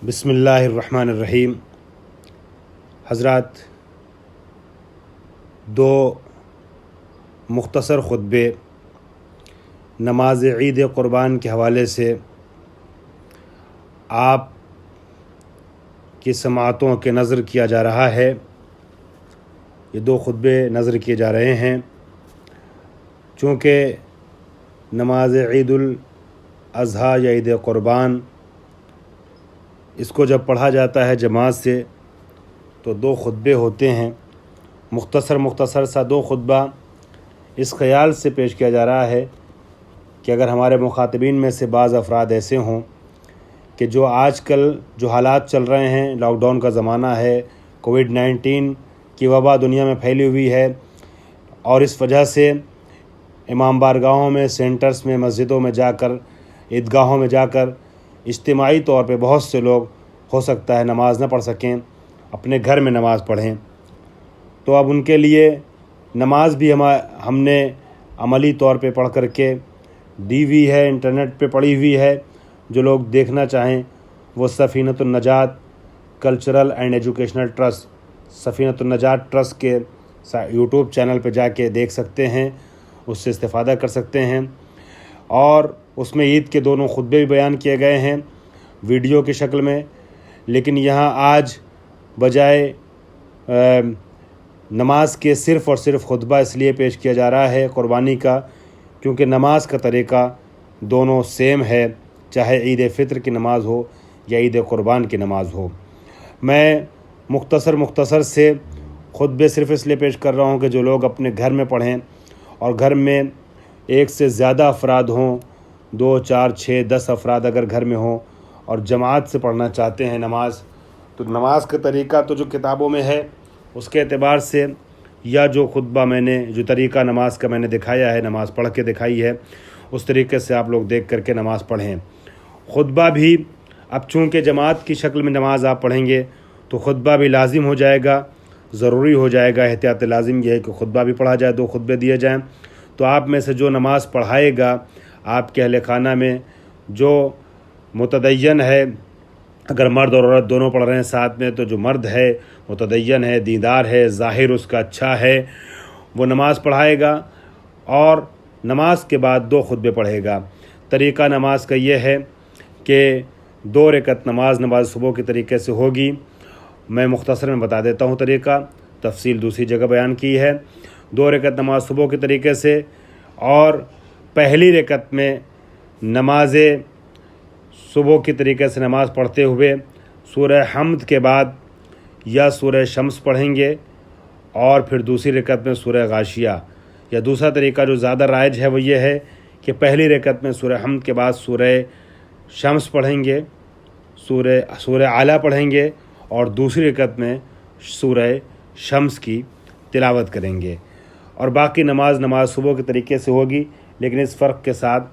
بسم اللہ الرحمن الرحیم۔ حضرات، دو مختصر خطبے نماز عید قربان کے حوالے سے آپ کی سماعتوں کے نظر کیا جا رہا ہے۔ یہ دو خطبے نظر کیے جا رہے ہیں چونکہ نماز عید الاضحیٰ یا عید قربان اس کو جب پڑھا جاتا ہے جماعت سے تو دو خطبے ہوتے ہیں، مختصر سا دو خطبہ اس خیال سے پیش کیا جا رہا ہے کہ اگر ہمارے مخاطبین میں سے بعض افراد ایسے ہوں کہ جو آج کل جو حالات چل رہے ہیں، لاک ڈاؤن کا زمانہ ہے، کووڈ-19 کی وبا دنیا میں پھیلی ہوئی ہے اور اس وجہ سے امام بارگاہوں میں، سینٹرز میں، مسجدوں میں جا کر، عیدگاہوں میں جا کر اجتماعی طور پہ بہت سے لوگ ہو سکتا ہے نماز نہ پڑھ سکیں، اپنے گھر میں نماز پڑھیں، تو اب ان کے لیے نماز بھی ہم نے عملی طور پہ پڑھ کر کے دی ہوئی ہے، انٹرنیٹ پہ پڑھی ہوئی ہے۔ جو لوگ دیکھنا چاہیں وہ سفینۃ النجات کلچرل اینڈ ایجوکیشنل ٹرسٹ، سفینۃ النجات ٹرسٹ کے یوٹیوب چینل پہ جا کے دیکھ سکتے ہیں، اس سے استفادہ کر سکتے ہیں۔ اور اس میں عید کے دونوں خطبے بھی بیان کیے گئے ہیں ویڈیو کی شکل میں، لیکن یہاں آج بجائے نماز کے صرف اور صرف خطبہ اس لیے پیش کیا جا رہا ہے قربانی کا کیونکہ نماز کا طریقہ دونوں سیم ہے، چاہے عید فطر کی نماز ہو یا عید قربان کی نماز ہو۔ میں مختصر سے خطبے صرف اس لیے پیش کر رہا ہوں کہ جو لوگ اپنے گھر میں پڑھیں اور گھر میں ایک سے زیادہ افراد ہوں، 2، 4، 6، 10 افراد اگر گھر میں ہوں اور جماعت سے پڑھنا چاہتے ہیں نماز، تو نماز کا طریقہ تو جو کتابوں میں ہے اس کے اعتبار سے یا جو خطبہ جو طریقہ نماز کا میں نے دکھایا ہے، نماز پڑھ کے دکھائی ہے، اس طریقے سے آپ لوگ دیکھ کر کے نماز پڑھیں۔ خطبہ بھی اب چونکہ جماعت کی شکل میں نماز آپ پڑھیں گے تو خطبہ بھی لازم ہو جائے گا، ضروری ہو جائے گا، احتیاط لازم یہ ہے کہ خطبہ بھی پڑھا جائے، دو خطبے دیے جائیں۔ تو آپ میں سے جو نماز پڑھائے گا، آپ کے اہل خانہ میں جو متدین ہے، اگر مرد اور عورت دونوں پڑھ رہے ہیں ساتھ میں، تو جو مرد ہے متدین ہے، دیندار ہے، ظاہر اس کا اچھا ہے، وہ نماز پڑھائے گا اور نماز کے بعد دو خطبے پڑھے گا۔ طریقہ نماز کا یہ ہے کہ 2 رکعت نماز صبح کے طریقے سے ہوگی۔ میں مختصر میں بتا دیتا ہوں طریقہ، تفصیل دوسری جگہ بیان کی ہے۔ 2 رکعت نماز صبح کے طریقے سے، اور پہلی رکعت میں نماز صبح کی طریقے سے نماز پڑھتے ہوئے سورہ حمد کے بعد یا سورہ شمس پڑھیں گے، اور پھر دوسری رکعت میں سورہ غاشیہ، یا دوسرا طریقہ جو زیادہ رائج ہے وہ یہ ہے کہ پہلی رکعت میں سورہ حمد کے بعد سورہ شمس پڑھیں گے، سورہ اعلیٰ پڑھیں گے، اور دوسری رکعت میں سورہ شمس کی تلاوت کریں گے، اور باقی نماز صبح کے طریقے سے ہوگی، لیکن اس فرق کے ساتھ،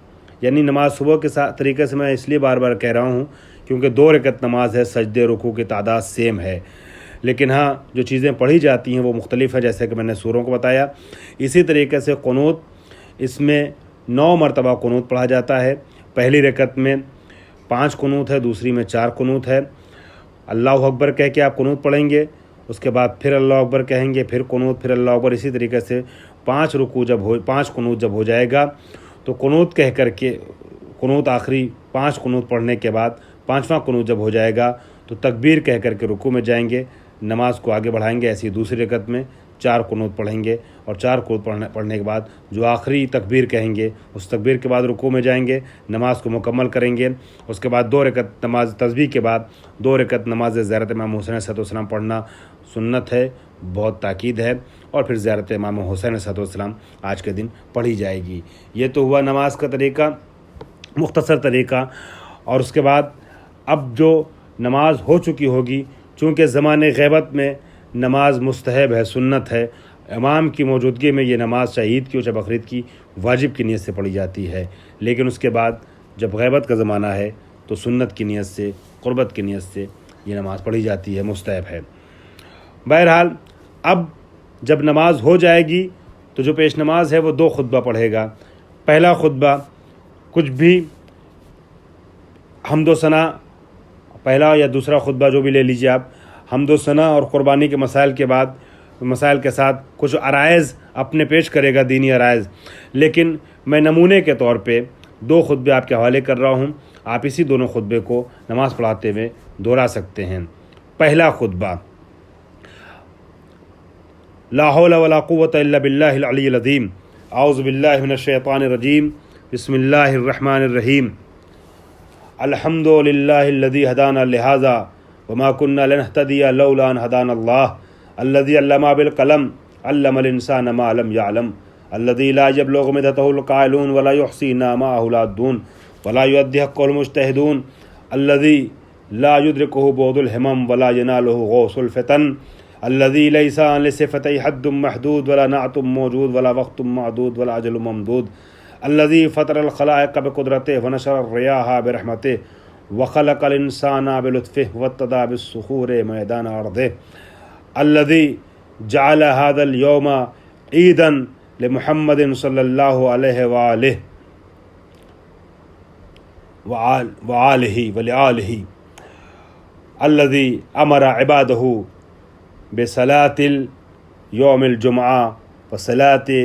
یعنی نماز صبح کے طریقے سے میں اس لیے بار بار کہہ رہا ہوں کیونکہ 2 رکعت نماز ہے، سجدے رکوع کی تعداد سیم ہے، لیکن ہاں جو چیزیں پڑھی جاتی ہیں وہ مختلف ہے، جیسے کہ میں نے سوروں کو بتایا۔ اسی طریقے سے قنوت، اس میں 9 مرتبہ قنوت پڑھا جاتا ہے۔ پہلی رکعت میں 5 قنوت ہے، دوسری میں 4 قنوت ہے۔ اللہ اکبر کہہ کے آپ قنوت پڑھیں گے، اس کے بعد پھر اللہ اکبر کہیں گے، پھر قنوت، پھر اللہ اکبر، اسی طریقے سے 5 قنوت جب ہو جائے گا تو قنوت کہہ کر کے آخری 5 قنوت پڑھنے کے بعد 5واں قنوت جب ہو جائے گا تو تکبیر کہہ کر کے رکوع میں جائیں گے، نماز کو آگے بڑھائیں گے۔ ایسی دوسری رکعت میں 4 قنوت پڑھیں گے، اور 4 قنوت پڑھنے کے بعد جو آخری تکبیر کہیں گے اس تکبیر کے بعد رکوع میں جائیں گے، نماز کو مکمل کریں گے۔ اس کے بعد 2 رکعت نماز تسبیح کے بعد 2 رکعت نماز زیارت امام حسین علیہ السلام پڑھنا سنت ہے، بہت تاکید ہے، اور پھر زیارت امام حسین علیہ السلام آج کے دن پڑھی جائے گی۔ یہ تو ہوا نماز کا طریقہ، مختصر طریقہ۔ اور اس کے بعد اب جو نماز ہو چکی ہوگی، چونکہ زمانے غیبت میں نماز مستحب ہے، سنت ہے، امام کی موجودگی میں یہ نماز چاہے عید کی ہو چاہے بقرعید کی، واجب کی نیت سے پڑھی جاتی ہے، لیکن اس کے بعد جب غیبت کا زمانہ ہے تو سنت کی نیت سے، قربت کی نیت سے یہ نماز پڑھی جاتی ہے، مستحب ہے۔ بہرحال اب جب نماز ہو جائے گی تو جو پیش نماز ہے وہ 2 خطبہ پڑھے گا۔ پہلا خطبہ کچھ بھی حمد و ثنا पहला या दूसरा खुतबा जो भी ले लीजिए आप, हम्द व सना और क़ुरबानी के मसाइल के साथ कुछ अराइज़ अपने पेश करेगा, दीनी अराइज़। लेकिन मैं नमूने के तौर पे 2 खुतबे आपके हवाले कर रहा हूँ, आप इसी दोनों खुतबे को नमाज़ पढ़ाते हुए दोहरा सकते हैं। पहला खुतबा, ला हौला वला कुव्वता इल्ला बिल्लाहिल अलिय्यिल अज़ीम, औज़ु बिल्लाहि मिनश शैतानिर रजीम, बिस्मिल्लाहिर रहमानिर रहीम, अल्हम्दुलिल्लाहिल्लज़ी हदाना लिहाज़ा वमा कुन्ना लिनहतदिया लौला अन हदानल्लाह, अल्लज़ी अल्लमा बिल कलम अल्लमल इंसाना मा लम यअलम, अल्लज़ी ला यबलुगु मिदतहुल क़ाइलून वला युहसीना माअहु लाद्दून वला युअद्दी हक़्क़हुल मुज्तहिदून, अल्लज़ी ला युद्रिकुहु बुअदुल हिमम वला यनालुहु गौसुल फ़ितन, अल्लज़ी लैसा लिसिफ़तिही हद्दुम महदूद वला नअतुम मौजूद वला वक़्तुम मअदूद वला अजलुम ममदूद, अल्लज़ी फ़तरल ख़लाइक़ बिक़ुदरतिही व नशरर रियाहा बिरहमतिही व ख़लक़ल इंसाना बिलुत्फ़िही वब्तदा बिस्सुख़ूरि मैदाना अर्दिही, अल्लज़ी जअल हाज़ल यौमा ईदन लिमुहम्मदिन सल्लल्लाहु अलैहि व आलिही, अल्लज़ी अमरा इबादहु बिसलातिल यौमिल जुमआ व सलाति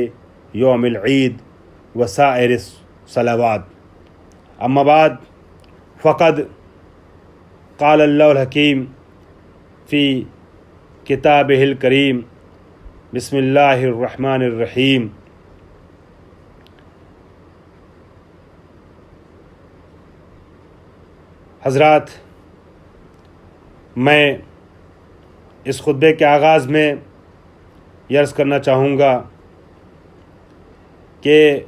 यौमिल ईद व साइरिस सलावात। अम्मा बाद फ़क़द क़ाल अल्लाहुल हकीम फ़ी किताबिहिल करीम, बिस्मिल्लाहिर रहमानिर रहीम, हज़रात, मैं इस खुतबे के आगाज़ में ये अर्ज़ करना चाहूँगा कि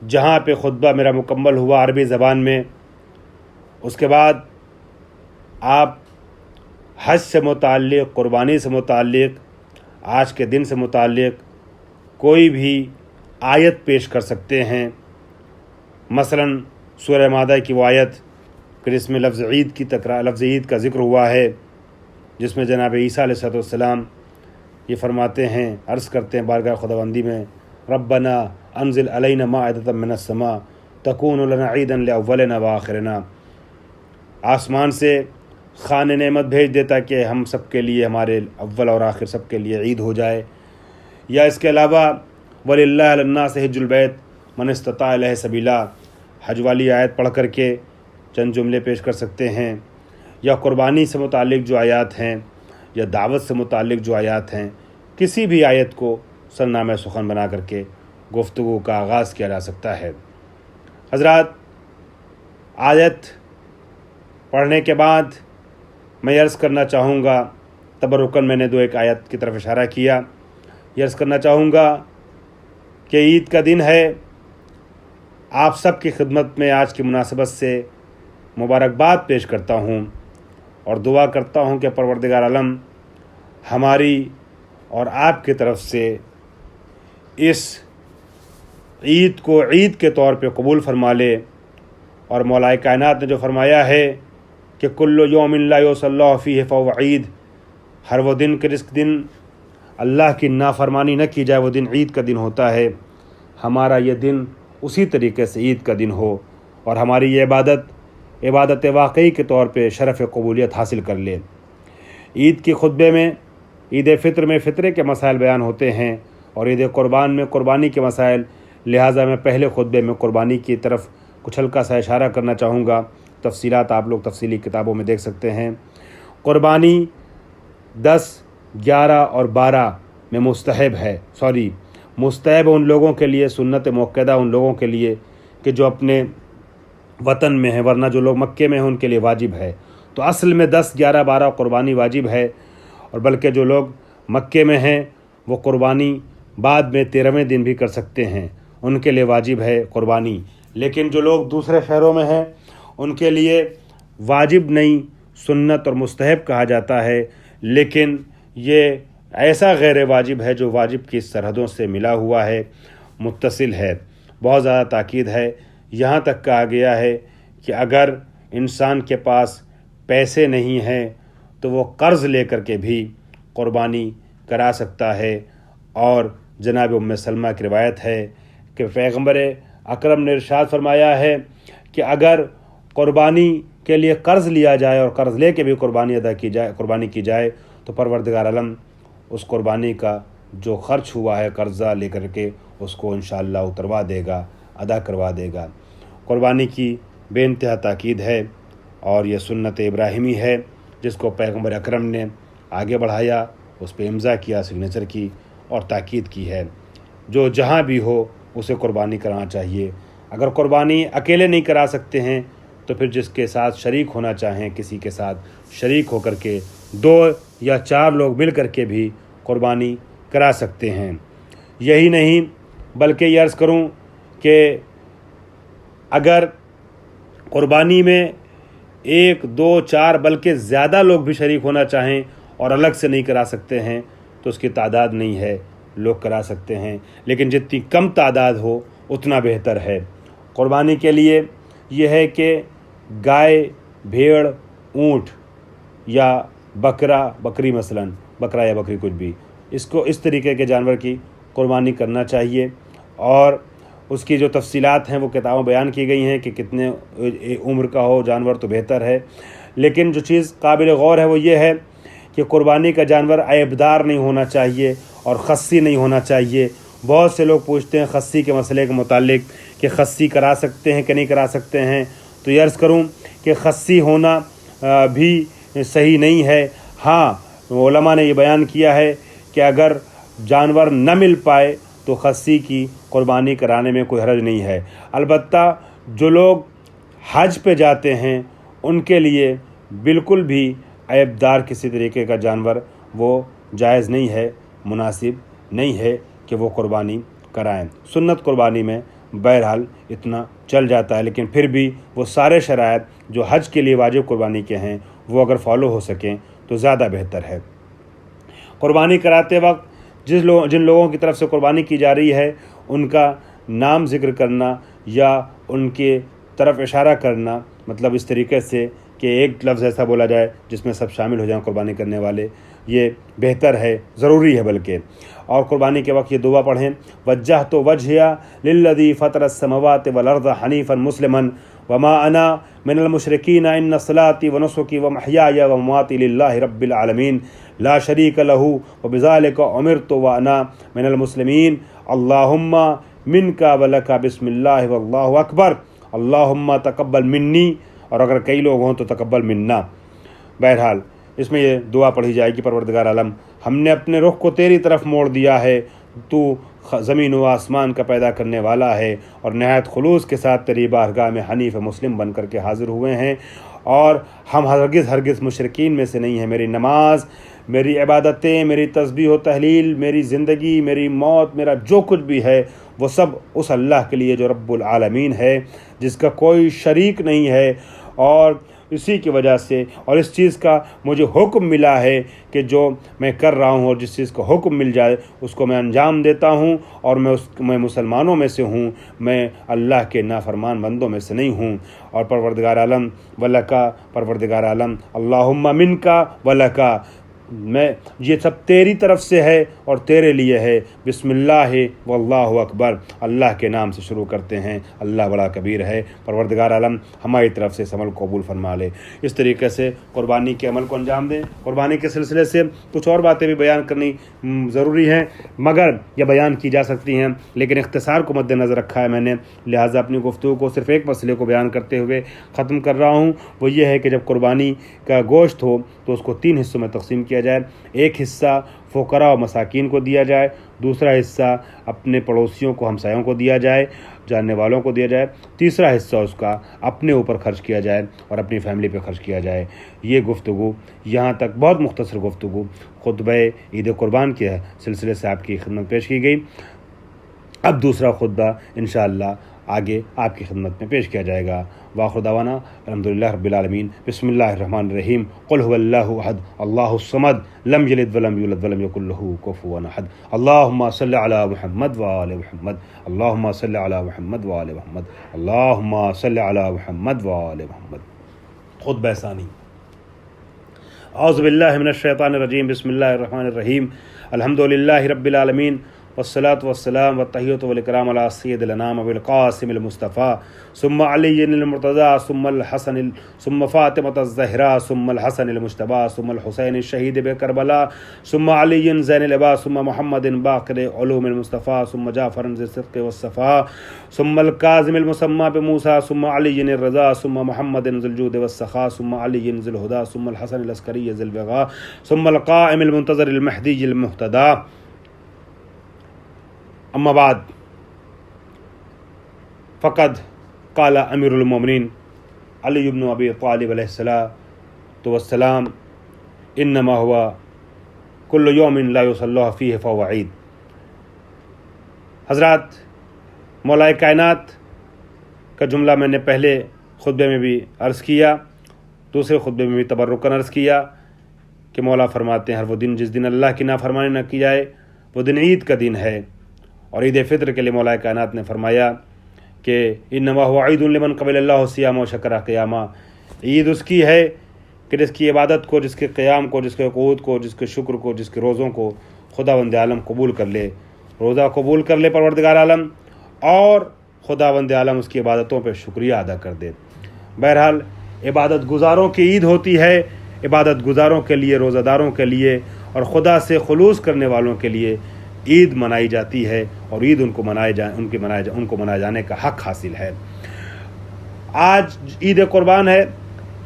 जहाँ पे खुतबा मेरा मुकम्मल हुआ अरबी ज़बान में, उसके बाद आप हज से मुताल्लिक़, क़ुरबानी से मुताल्लिक़, आज के दिन से मुताल्लिक़ कोई भी आयत पेश कर सकते हैं। मसलन सूरह मादा की वो आयत कि जिसमें लफ्ज़ ईद का ज़िक्र हुआ है, जिसमें जनाब ईसा अलैहिस्सलाम ये फरमाते हैं, अर्ज़ करते हैं बारगाह खुदाबंदी में, रब्बना अनज़िल अलैना माइदतम मिनस समा तकूनु लना ईदन लिअव्वलिना व आखिरिना, आसमान से खान नेमत भेज देता कि हम सब के लिए, हमारे अव्वल और आखिर सब के लिए ईद हो जाए। या इसके अलावा वलिल्लाहि अलन्नासि हिज्जुल बैत मन इस्तता इलैहि सबीला, हज वाली आयत पढ़ करके चंद जुमले पेश कर सकते हैं। या क़ुरबानी से मुताल्लिक़ जो आयात हैं, या दावत से मुताल्लिक़ जो आयात हैं, किसी भी आयत को सरनामा सुखन बना करके गुफ्तगू का आगाज़ किया जा सकता है। हज़रात, आयत पढ़ने के बाद मैं अर्ज़ करना चाहूँगा, तबरुकन मैंने 2-1 आयत की तरफ इशारा किया, ये अर्ज़ करना चाहूँगा कि ईद का दिन है। आप सब की खिदमत में आज की मुनासबत से मुबारकबाद पेश करता हूँ और दुआ करता हूँ कि परवरदिगार आलम हमारी और आपकी तरफ से इस ईद को ईद के तौर पे कबूल फरमा ले। और मौलाए कायनात ने जो फरमाया है कि कुल्लु यौमिन ला युसल्लहु फीहि फहुव ईद, हर वो दिन के जिस दिन अल्लाह की नाफरमानी न की जाए वो दिन ईद का दिन होता है। हमारा ये दिन उसी तरीके से ईद का दिन हो और हमारी ये इबादत वाकई के तौर पे शरफ़ कबूलियत हासिल कर ले। ईद के खुतबे में, ईद फ़ित्र में फ़ित्रे के मसाइल बयान होते हैं और ईद क़ुरबान में क़ुरबानी के मसाइल। लिहाजा मैं पहले खुतबे में क़ुरबानी की तरफ कुछ हल्का सा इशारा करना चाहूँगा। तफसीलात आप लोग तफसीली किताबों में देख सकते हैं। क़ुरबानी 10, 11 और 12 में मुस्तहब है, मुस्तहब उन लोगों के लिए, सुन्नत मुअक्कदा उन लोगों के लिए कि जो अपने वतन में हैं, वरना जो लोग मक्के में हैं उनके लिए वाजिब है। तो असल में 10, 11, 12 क़ुरबानी वाजिब है, और बल्कि जो लोग मक्के में हैं वो क़ुरबानी बाद में 13वें दिन भी कर सकते हैं, उनके लिए वाजिब है क़ुरबानी। लेकिन जो लोग दूसरे शहरों में हैं उनके लिए वाजिब नहीं, सुन्नत और मुस्तहब कहा जाता है। लेकिन ये ऐसा गैर वाजिब है जो वाजिब की सरहदों से मिला हुआ है, मुत्तसिल है। बहुत ज़्यादा ताकीद है, यहाँ तक कहा गया है कि अगर इंसान के पास पैसे नहीं हैं तो वो कर्ज़ लेकर के भी क़ुरबानी करा सकता है। और जनाब उम्मे सलमा की रिवायत है कि पैगम्बर अकरम ने इरशाद फरमाया है कि अगर क़ुरबानी के लिए कर्ज़ लिया जाए और कर्ज़ ले के भी कुर्बानी अदा की जाए, कुर्बानी की जाए, तो परवरदिगार आलम उस कुर्बानी का जो ख़र्च हुआ है कर्ज़ा लेकर के उसको इंशाअल्लाह उतरवा देगा, अदा करवा देगा। कुर्बानी की बेइंतहा ताकीद है और यह सुन्नत इब्राहिमी है जिसको पैगम्बर अकरम ने आगे बढ़ाया, उस पर इम्ज़ा किया, सिग्नेचर की और ताकीद की है। जो जहाँ भी हो उसे कुर्बानी कराना चाहिए। अगर कुर्बानी अकेले नहीं करा सकते हैं तो फिर जिसके साथ शरीक होना चाहें, किसी के साथ शरीक होकर के 2 या 4 लोग मिल कर के भी कुर्बानी करा सकते हैं। यही नहीं बल्कि ये अर्ज़ करूं कि अगर कुर्बानी में 1, 2, 4 बल्कि ज़्यादा लोग भी शरीक होना चाहें और अलग से नहीं करा सकते हैं तो उसकी तादाद नहीं है, लोग करा सकते हैं, लेकिन जितनी कम तादाद हो उतना बेहतर है। कुर्बानी के लिए यह है कि गाय, भेड़, ऊँट या बकरी मसलन बकरा या बकरी कुछ भी, इसको इस तरीके के जानवर की कुर्बानी करना चाहिए। और उसकी जो तफसीलात हैं वो किताबों बयान की गई हैं कि कितने उम्र का हो जानवर तो बेहतर है। लेकिन जो चीज़ काबिल गौर है वो ये है कि कुर्बानी का जानवर ऐबदार नहीं होना चाहिए और खस्सी नहीं होना चाहिए। बहुत से लोग पूछते हैं खस्सी के मसले के मुतालिक कि खस्सी करा सकते हैं कि नहीं करा सकते हैं, तो ये अर्ज़ करूँ कि खस्सी होना भी सही नहीं है। हाँ, उलमा ने ये बयान किया है कि अगर जानवर न मिल पाए तो खस्सी की कुर्बानी कराने में कोई हर्ज नहीं है। अलबत्ता जो लोग हज पे जाते हैं उनके लिए बिल्कुल भी ऐबदार किसी तरीके का जानवर वो जायज़ नहीं है, मुनासिब नहीं है कि वो कुर्बानी कराएं। सुन्नत कुर्बानी में बहरहाल इतना चल जाता है, लेकिन फिर भी वो सारे शराइत जो हज के लिए वाजिब कुर्बानी के हैं वो अगर फॉलो हो सकें तो ज़्यादा बेहतर है। कुर्बानी कराते वक्त जिन लोगों की तरफ से कुर्बानी की जा रही है उनका नाम ज़िक्र करना या उनके तरफ इशारा करना, मतलब इस तरीके से कि एक लफ्ज़ ऐसा बोला जाए जिसमें सब शामिल हो जाएं कुर्बानी करने वाले, ये बेहतर है, ज़रूरी है बल्कि। और कुर्बानी के वक्त ये दुआ पढ़ें, वज्जहतु वजहिया लिल्लज़ी फ़तरस समवाति वल अर्ज़ हनीफ़न मुस्लिमन वमा अना मिनल मुशरिकीन इन्न सलाती व नुसुकी व महयाया व ममाती लिल्लाहि रब्बिल आलमीन ला शरीक लहू व बिज़ालिका उमिरतु व अना मिनल मुस्लिमीन अल्लाहुम्मा मिनका व लका बिस्मिल्लाह वल्लाहु अकबर अल्लाहुम्मा तक़ब्बल मिन्नी, और अगर कई लोग हों तो तक़ब्बल मिन्ना। बहरहाल इसमें ये दुआ पढ़ी जाएगी, परवरदिगार आलम हमने अपने रुख को तेरी तरफ मोड़ दिया है, तू ज़मीन व आसमान का पैदा करने वाला है और नहायत खुलूस के साथ तेरी बारगाह में हनीफ़ मुस्लिम बन कर के हाज़िर हुए हैं और हम हरगिज़ मुशरिकीन में से नहीं हैं। मेरी नमाज, मेरी इबादतें, मेरी तस्बीह व तहलील, मेरी ज़िंदगी, मेरी मौत, मेरा जो कुछ भी है वो सब उस अल्लाह के लिए जो रब्बुल आलमीन है, जिसका कोई शरीक नहीं है। और इसी की वजह से और इस चीज़ का मुझे हुक्म मिला है कि जो मैं कर रहा हूँ और जिस चीज़ का हुक्म मिल जाए उसको मैं अंजाम देता हूँ और मैं मुसलमानों में से हूँ, मैं अल्लाह के नाफरमान बंदों में से नहीं हूँ। और परवरदिगार आलम वलका, परवरदिगार आलम अल्लाहुम्मा मिनका वलका, मैं ये सब तेरी तरफ से है और तेरे लिए है। बिस्मिल्लाह वल्लाहु अकबर, अल्लाह के नाम से शुरू करते हैं, अल्लाह बड़ा कबीर है। परवरदिगार आलम हमारी तरफ से इस अमल को कबूल फरमा ले। इस तरीके से कुर्बानी के अमल को अंजाम दें। कुर्बानी के सिलसिले से कुछ और बातें भी बयान करनी ज़रूरी हैं, मगर यह बयान की जा सकती हैं, लेकिन इख्तिसार को मद्देनज़र रखा है मैंने, लिहाजा अपनी गुफ्तगू को सिर्फ़ एक मसले को बयान करते हुए ख़त्म कर रहा हूँ। वो ये है कि जब कुर्बानी का गोश्त हो तो उसको 3 हिस्सों में तकसीम किया जाए। एक हिस्सा फ़ुक़रा और मसाकीन को दिया जाए, दूसरा हिस्सा अपने पड़ोसियों को, हमसायों को दिया जाए, जानने वालों को दिया जाए, तीसरा हिस्सा उसका अपने ऊपर खर्च किया जाए और अपनी फैमिली पे खर्च किया जाए। ये गुफ्तगू यहाँ तक बहुत मुख्तसर गुफ्तगू खुतबा ईद कुर्बान के सिलसिले से आपकी खिदमत पेश की गई। अब दूसरा खुतबा इंशाअल्लाह आगे आपकी खिदमत में पेश किया जाएगा। वाखिर दावाना अल्हम्दुलिल्लाह रब्बिल आलमीन, बिस्मिल्लाहिर रहमानिर रहीम, कुल हुवल्लाहु अहद, अल्लाहुस समद, लम यलिद वलम यूलद वलम यकुल लहू कुफुवन अहद। अल्लाहुम्मा सल्लि अला मुहम्मद व आलि मुहम्मद, अल्लाहुम्मा सल्लि अला मुहम्मद व आलि मुहम्मद, अल्लाहुम्मा सल्लि अला मुहम्मद व आलि मुहम्मद। खुतबा सानी। औज़ु बिल्लाहि मिनश शैतानिर रजीम, बिस्मिल्लाहिर रहमानिर रहीम, अल्हम्दुलिल्लाहि रब्बिल आलमीन, वस्सलातु वस्सलाम वत्तहियतु वल इकराम अला सय्यदिल अनाम अबुल क़ासिम अल मुस्तफ़ा सुम्मा अली अल मुर्तज़ा सुम्मा अल हसन सुम्मा फ़ातिमा अज़ ज़हरा सुम्मा अल हसन अल मुज्तबा सुम्मा अल हुसैन शहीद बे करबला सुम्मा अली ज़ैन अल अबा सुम्मा मुहम्मद बाक़िर उलूम अल मुस्तफ़ा सुम्मा जाफ़र ज़िल सिद्क़ व सफ़ा सुम्मा अल काज़िम अल मुसम्मा बि मूसा सुम्मा अली अल रज़ा सुम्मा मुहम्मद ज़िल जूद व सख़ा सुम्मा अली ज़िल हुदा सुम्मा अल हसन अल अस्करी ज़िल वग़ा सुम्मा अल क़ाइम अल मुंतज़र अल महदी अल मुहतदा। अम्मा बाद फ़क़द क़ाल अमीरुल मोमिनीन अली इब्न अबी तालिब अलैहिस्सलातु वस्सलाम इन्नमा हुवा कुल्लु यौमिन ला युसल्ला फ़ीहि फ़हुवा ईद। हज़रात, मौलाए कायनात का जुमला मैंने पहले खुतबे में भी अर्ज़ किया, दूसरे खुतबे में भी तबर्रुकन अर्ज़ किया कि मौला फरमाते हैं हर वो दिन जिस दिन अल्लाह की नाफरमानी न की जाए वो दिन ईद का दिन है। और ईद फ़ितर के लिए मौलाए कायनात ने फरमाया कि इन्नमा हुवा ईदुन लिमन क़बिलल्लाहु सियाम व शकरा क़ियामा। ईद उसकी है कि जिसकी इबादत को, जिसके क़याम को, जिसके क़ुऊद को, जिसके शुक्र को, जिसके रोज़ों को खुदावंद आलम कबूल कर ले, रोज़ा कबूल कर ले परवरदिगार आलम, और खुदावंद आलम उसकी इबादतों पर शुक्रिया अदा कर दे। बहरहाल इबादत गुज़ारों की ईद होती है, इबादत गुज़ारों के लिए, रोज़ादारों के लिए और ख़ुदा से खुलूस करने वालों के लिए ईद मनाई जाती है और ईद उनको मनाए जाने का हक़ हासिल है। आज ईद कुर्बान है।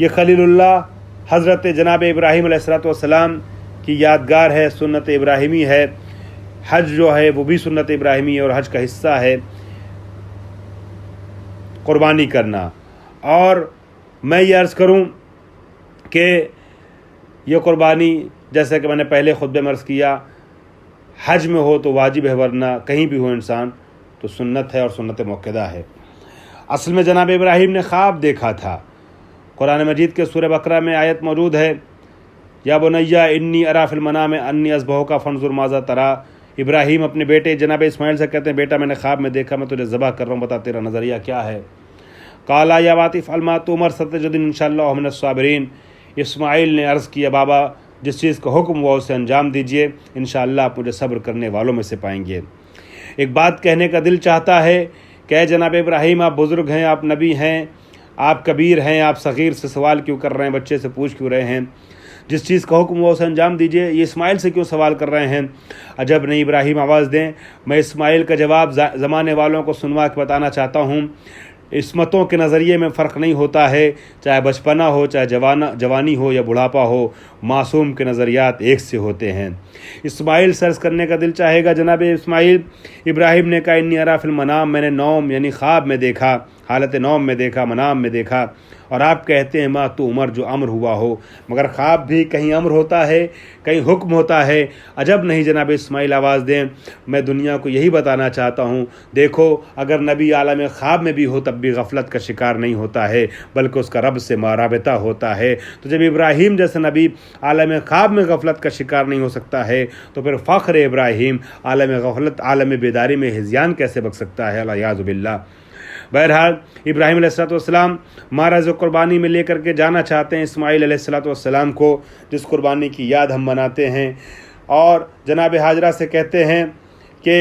ये खलीलुल्लाह हज़रत जनाब इब्राहीम अलैहिस्सलातु वस्सलाम की यादगार है, सुन्नत इब्राहीमी है। हज जो है वो भी सुन्नत इब्राहीमी है और हज का हिस्सा है कुर्बानी करना। और मैं ये अर्ज़ करूँ कि ये कुर्बानी, जैसे कि मैंने पहले खुतबे में अर्ज़ किया, हज में हो तो वाजिब है, वरना कहीं भी हो इंसान तो सुन्नत है और सुन्नत मुक्कदा है। असल में जनाब इब्राहीम ने ख्वाब देखा था। कुरान मजीद के सूरह बकरा में आयत मौजूद है, या बुनैया इन्नी अरा फिल मनाम अन्नी अज़बहुका फंजुर माज़ा तरा। इब्राहीम अपने बेटे जनाब इस्माइल से कहते हैं, बेटा मैंने ख्वाब में देखा, मैं तुझे ज़बह कर रहा हूँ, बता तेरा नज़रिया क्या है। काला या वातिफ़ अलमा तुमर सतजुद्दीन इंशाअल्लाह मिनस साबिरीन। इस्माइल ने अर्ज़ किया, बाबा जिस चीज़ का हुक्म हुआ उसे अंजाम दीजिए, इंशाअल्लाह आप मुझे सब्र करने वालों में से पाएंगे। एक बात कहने का दिल चाहता है कि जनाब इब्राहीम, आप बुज़ुर्ग हैं, आप नबी हैं, आप कबीर हैं, आप सग़ीर से सवाल क्यों कर रहे हैं, बच्चे से पूछ क्यों रहे हैं? जिस चीज़ का हुक्म हुआ उसे अंजाम दीजिए। ये इस्माइल से क्यों सवाल कर रहे हैं? अजब नहीं, इब्राहीम आवाज़ दें। मैं इस्माइल का जवाब ज़माने वालों को सुनवा के बताना चाहता हूँ। इस्मतों के नज़रिए में फ़र्क नहीं होता है, चाहे बचपना हो, चाहे जवानी हो या बुढ़ापा हो, मासूम के नज़रियात एक से होते हैं। इस्माइल सर्च करने का दिल चाहेगा। जनाब इब्राहीम ने कहा, इन्नी अरा फिल मनाम, मैंने नौम यानी ख्वाब में देखा, हालत नौम में देखा, मनाम में देखा। और आप कहते हैं माँ तो उमर, जो अम्र हुआ हो, मगर ख्वाब भी कहीं अम्र होता है, कहीं हुक्म होता है। अजब नहीं जनाब इस्माइल आवाज़ दें। मैं दुनिया को यही बताना चाहता हूँ, देखो अगर नबी आलम ख्वाब में भी हो तब भी गफलत का शिकार नहीं होता है, बल्कि उसका रब से माराबता होता है। तो जब इब्राहीम जैसे नबी आलम ख्वाब में गफलत का शिकार नहीं हो सकता है, तो फिर फ़ख्र इब्राहीम आलम गफलत, आलम बेदारी में हिज़यान कैसे बक सकता है? अलियाज़ु बिल्लाह। बहरहाल इब्राहीम अलैहिस्सलाम महाराज कुर्बानी में लेकर के जाना चाहते हैं इस्माइल अलैहिस्सलाम को, जिस कुर्बानी की याद हम मनाते हैं। और जनाब हाजरा से कहते हैं कि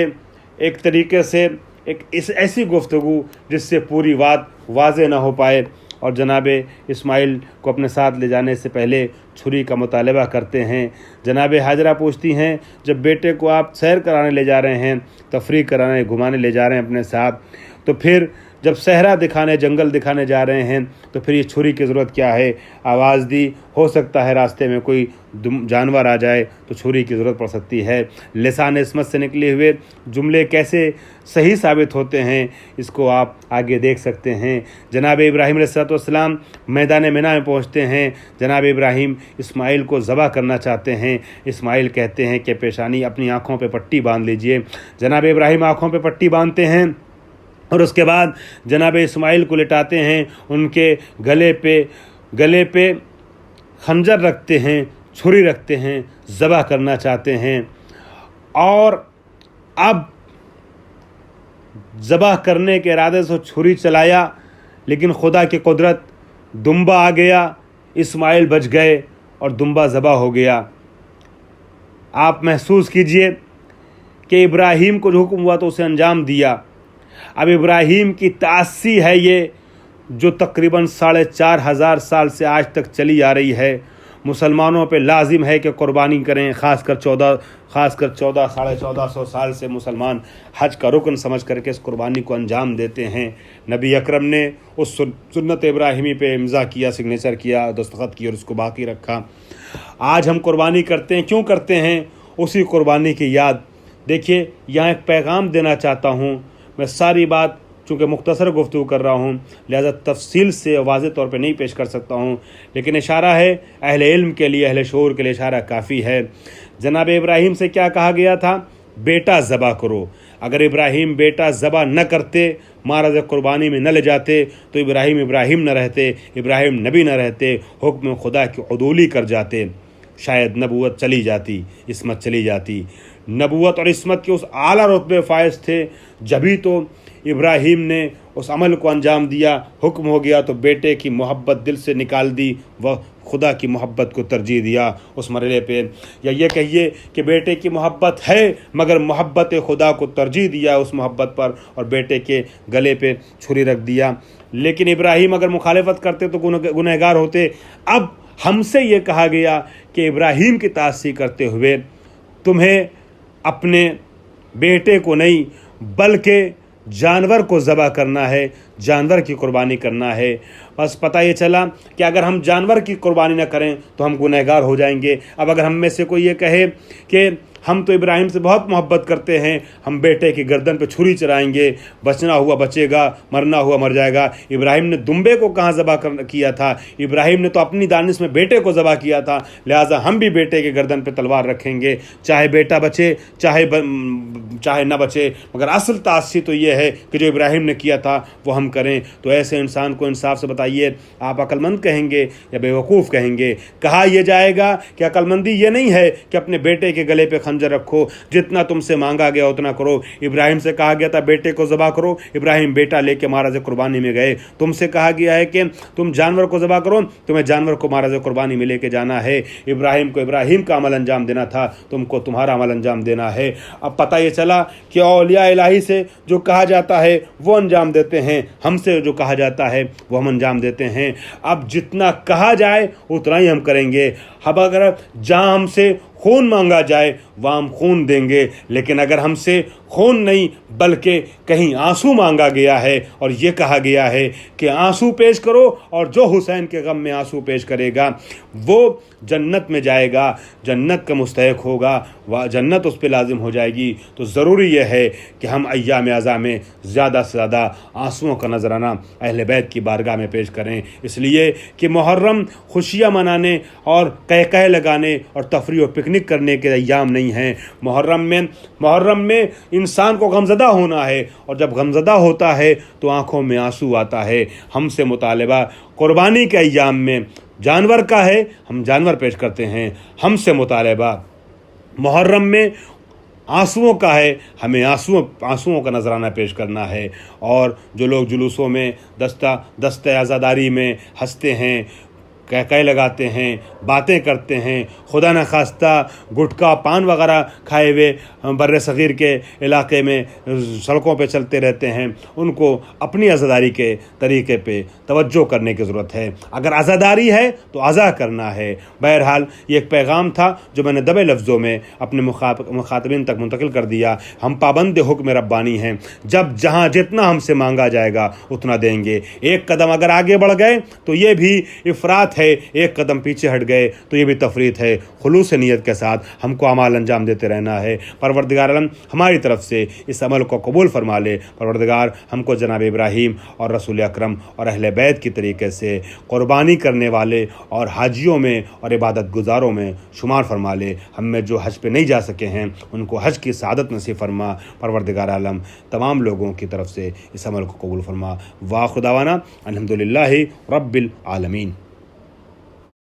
एक तरीके से एक ऐसी गुफ्तगू जिससे पूरी बात वाज़े ना हो पाए। और जनाब इस्माइल को अपने साथ ले जाने से पहले छुरी का मुतालबा करते हैं। जनाब हाजरा पूछती हैं, जब बेटे को आप सैर कराने ले जा रहे हैं, तफरीह कराने, घुमाने ले जा रहे हैं अपने साथ, तो फिर जब सहरा दिखाने, जंगल दिखाने जा रहे हैं, तो फिर ये छुरी की ज़रूरत क्या है? आवाज़ दी, हो सकता है रास्ते में कोई जानवर आ जाए तो छुरी की ज़रूरत पड़ सकती है। लिसान इस्मत से निकले हुए जुमले कैसे सही साबित होते हैं, इसको आप आगे देख सकते हैं। जनाब इब्राहीम अलैहिस्सलाम मैदान मिना में पहुँचते हैं। जनाब इब्राहीम इस्माइल को ज़बह करना चाहते हैं। इस्माइल कहते हैं कि पेशानी, अपनी आँखों पर पट्टी बांध लीजिए। जनाब इब्राहीम आँखों पर पट्टी बांधते हैं और उसके बाद जनाब इस्माइल को लिटाते हैं, उनके गले पे खंजर रखते हैं, छुरी रखते हैं, ज़बह करना चाहते हैं। और अब ज़बह करने के इरादे से छुरी चलाया, लेकिन खुदा की कुदरत, दुम्बा आ गया, इस्माइल बच गए और दुम्बा ज़बह हो गया। आप महसूस कीजिए کہ ابراہیم کو جو حکم ہوا تو اسے انجام دیا۔ اب ابراہیم کی تأسی ہے یہ جو تقریباً 4,500 سال سے آج تک چلی آ رہی ہے۔ مسلمانوں پہ لازم ہے کہ قربانی کریں، خاص کر 1400 سال سے مسلمان حج کا رکن سمجھ کر کے اس قربانی کو انجام دیتے ہیں۔ نبی اکرم نے اس سنت ابراہیمی پہ امضا کیا، سگنیچر کیا، دستخط کی اور اس کو باقی رکھا۔ آج ہم قربانی کرتے ہیں، کیوں کرتے ہیں؟ اسی قربانی کی یاد۔ دیکھیے یہاں ایک پیغام دینا چاہتا ہوں، میں ساری بات چونکہ مختصر گفتگو کر رہا ہوں لہذا تفصیل سے واضح طور پہ نہیں پیش کر سکتا ہوں، لیکن اشارہ ہے اہل علم کے لیے، اہل شعور کے لیے اشارہ کافی ہے۔ جناب ابراہیم سے کیا کہا گیا تھا؟ بیٹا ذبح کرو۔ اگر ابراہیم بیٹا ذبح نہ کرتے، مہراز قربانی میں نہ لے جاتے تو ابراہیم نہ رہتے، ابراہیم نبی نہ رہتے، حکم خدا کی عدولی کر جاتے، شاید نبوت چلی جاتی، عصمت چلی جاتی۔ نبوت اور عصمت کے اس اعلیٰ رتبے فائز تھے، جبھی تو ابراہیم نے اس عمل کو انجام دیا، حکم ہو گیا تو بیٹے کی محبت دل سے نکال دی، وہ خدا کی محبت کو ترجیح دیا اس مرحلے پہ۔ یا یہ کہیے کہ بیٹے کی محبت ہے مگر محبت خدا کو ترجیح دیا اس محبت پر اور بیٹے کے گلے پہ چھری رکھ دیا۔ لیکن ابراہیم اگر مخالفت کرتے تو گنہگار ہوتے۔ اب ہم سے یہ کہا گیا کہ ابراہیم کی تعصیب کرتے ہوئے تمہیں اپنے بیٹے کو نہیں بلکہ جانور کو ذبح کرنا ہے، جانور کی قربانی کرنا ہے۔ بس پتہ یہ چلا کہ اگر ہم جانور کی قربانی نہ کریں تو ہم گنہگار ہو جائیں گے۔ اب اگر ہم میں سے کوئی یہ کہے کہ ہم تو ابراہیم سے بہت محبت کرتے ہیں، ہم بیٹے کی گردن پہ چھری چلائیں گے، بچنا ہوا بچے گا، مرنا ہوا مر جائے گا۔ ابراہیم نے دمبے کو کہاں ذبح کیا تھا؟ ابراہیم نے تو اپنی دانش میں بیٹے کو ذبح کیا تھا، لہٰذا ہم بھی بیٹے کی گردن پہ تلوار رکھیں گے، چاہے بیٹا بچے چاہے نہ بچے، مگر اصل تعصیب تو یہ ہے کہ جو ابراہیم نے کیا تھا وہ ہم کریں۔ تو ایسے انسان کو انصاف سے بتائیے، آپ عقل مند کہیں گے یا بیوقوف کہیں گے؟ کہا یہ جائے گا کہ عقل مندی یہ نہیں ہے کہ اپنے بیٹے کے گلے پہ خنجر رکھو، جتنا تم سے مانگا گیا اتنا کرو۔ ابراہیم سے کہا گیا تھا بیٹے کو ذبح کرو، ابراہیم بیٹا لے کے مہراز قربانی میں گئے۔ تم سے کہا گیا ہے کہ تم جانور کو ذبح کرو، تمہیں جانور کو مہراز قربانی میں لے کے جانا ہے۔ ابراہیم کو ابراہیم کا عمل انجام دینا تھا، تم کو تمہارا عمل انجام دینا ہے۔ اب پتہ یہ چلا کہ اولیاء الہی سے جو کہا جاتا ہے وہ انجام دیتے ہیں، ہم سے جو کہا جاتا ہے وہ ہم انجام دیتے ہیں۔ اب جتنا کہا جائے اتنا ہی ہم کریں گے۔ اب اگر جہاں ہم سے خون مانگا جائے وہاں ہم خون دیں گے، لیکن اگر ہم سے خون نہیں بلکہ کہیں آنسو مانگا گیا ہے اور یہ کہا گیا ہے کہ آنسو پیش کرو، اور جو حسین کے غم میں آنسو پیش کرے گا وہ جنت میں جائے گا، جنت کا مستحق ہوگا، جنت اس پہ لازم ہو جائے گی۔ تو ضروری یہ ہے کہ ہم ایام اعزاء میں زیادہ سے زیادہ آنسوؤں کا نذرانہ اہل بیت کی بارگاہ میں پیش کریں، اس لیے کہ محرم خوشیاں منانے اور قہقہے لگانے اور تفریح و پکنک کرنے کے ایام نہیں ہیں۔ محرم میں انسان کو غمزدہ ہونا ہے، اور جب غمزدہ ہوتا ہے تو آنکھوں میں آنسو آتا ہے۔ ہم سے مطالبہ قربانی کے ایام میں جانور کا ہے، ہم جانور پیش کرتے ہیں۔ ہم سے مطالبہ محرم میں آنسوؤں کا ہے، ہمیں آنسوؤں کا نذرانہ پیش کرنا ہے۔ اور جو لوگ جلوسوں میں دستہ عزاداری میں ہنستے ہیں، قہقہے لگاتے ہیں، باتیں کرتے ہیں، خدا نخواستہ گٹکا پان وغیرہ کھائے ہوئے بر صغیر کے علاقے میں سڑکوں پہ چلتے رہتے ہیں، ان کو اپنی عزاداری کے طریقے پہ توجہ کرنے کی ضرورت ہے۔ اگر عزاداری ہے تو عزا کرنا ہے۔ بہرحال یہ ایک پیغام تھا جو میں نے دبے لفظوں میں اپنے مخاطبین تک منتقل کر دیا۔ ہم پابند حکم ربانی ہیں، جہاں جتنا ہم سے مانگا جائے گا اتنا دیں گے۔ ایک قدم اگر آگے بڑھ گئے تو یہ بھی افراط ہے، ایک قدم پیچھے ہٹ گئے تو یہ بھی تفریط ہے۔ خلوص نیت کے ساتھ ہم کو اعمال انجام دیتے رہنا ہے۔ پروردگار عالم ہماری طرف سے اس عمل کو قبول فرما لے۔ پروردگار ہم کو جناب ابراہیم اور رسول اکرم اور اہل بیت کی طریقے سے قربانی کرنے والے اور حاجیوں میں اور عبادت گزاروں میں شمار فرما لے۔ ہم میں جو حج پہ نہیں جا سکے ہیں ان کو حج کی سعادت نصیب فرما۔ پروردگار عالم تمام لوگوں کی طرف سے اس عمل کو قبول فرما۔ وآخر دعوانا الحمدللہ رب العالمین۔